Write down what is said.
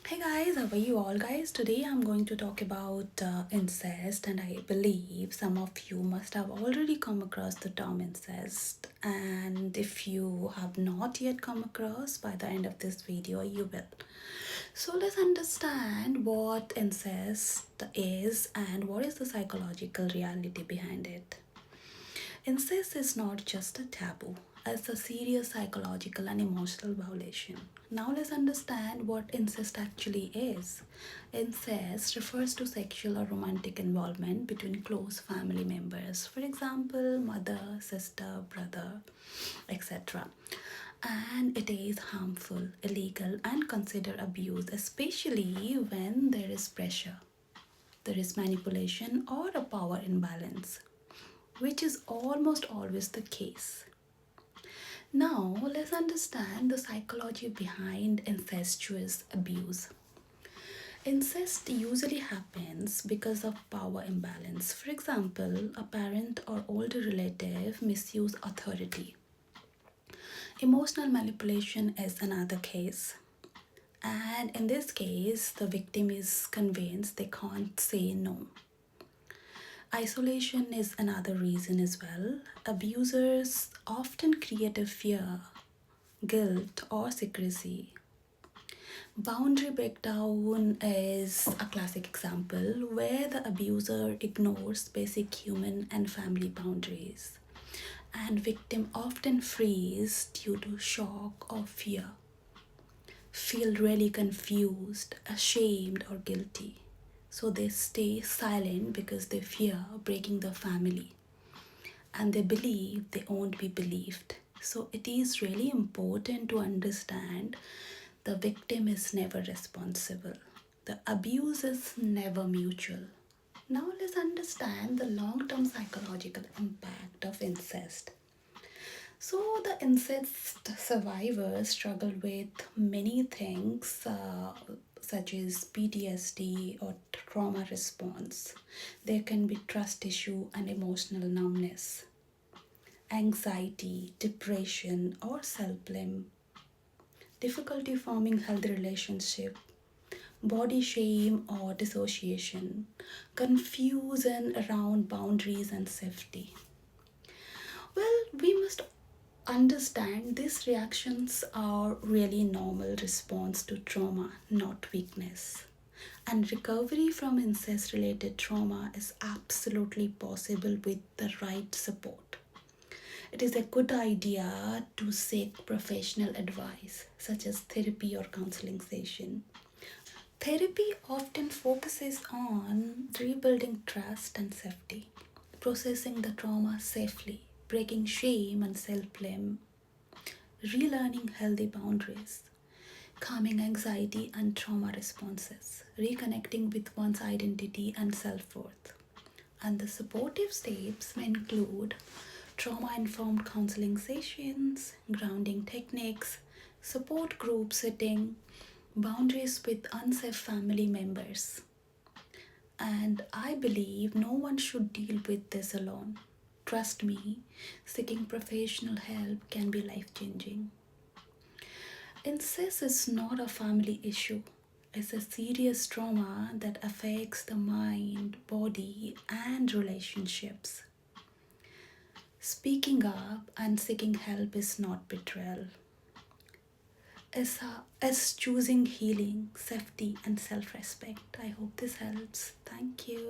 Hey guys, how are you all guys? Today I'm going to talk about incest, and I believe some of you must have already come across the term incest, and if you have not yet come across, by the end of this video you will. So let's understand what incest is and what is the psychological reality behind it. Incest is not just a taboo, it's a serious psychological and emotional violation. Now let's understand what incest actually is. Incest refers to sexual or romantic involvement between close family members, for example, mother, sister, brother, etc. And it is harmful, illegal, and considered abuse, especially when there is pressure, there is manipulation, or a power imbalance, which is almost always the case. Now, let's understand the psychology behind incestuous abuse. Incest usually happens because of power imbalance. For example, a parent or older relative misuse authority. Emotional manipulation is another case. And in this case, the victim is convinced they can't say no. Isolation is another reason as well. Abusers often create a fear, guilt, or secrecy. Boundary breakdown is a classic example where the abuser ignores basic human and family boundaries, and victim often freeze due to shock or fear, feel really confused, ashamed, or guilty. So they stay silent because they fear breaking the family and they believe they won't be believed. So it is really important to understand the victim is never responsible. The abuse is never mutual. Now let's understand the long-term psychological impact of incest. So the incest survivors struggle with many things such as PTSD or trauma response. There can be trust issue and emotional numbness, anxiety, depression, or self-blame, difficulty forming healthy relationship, body shame or dissociation, confusion around boundaries and safety. Well, we must understand these reactions are really normal response to trauma, not weakness. And recovery from incest related trauma is absolutely possible with the right support. It is a good idea to seek professional advice such as therapy or counseling session. Therapy often focuses on rebuilding trust and safety, processing the trauma safely, breaking shame and self-blame, relearning healthy boundaries, calming anxiety and trauma responses, reconnecting with one's identity and self-worth. And the supportive steps may include trauma-informed counseling sessions, grounding techniques, support group setting, boundaries with unsafe family members. And I believe no one should deal with this alone. Trust me, seeking professional help can be life-changing. Incest is not a family issue. It's a serious trauma that affects the mind, body, and relationships. Speaking up and seeking help is not betrayal. It's choosing healing, safety, and self-respect. I hope this helps. Thank you.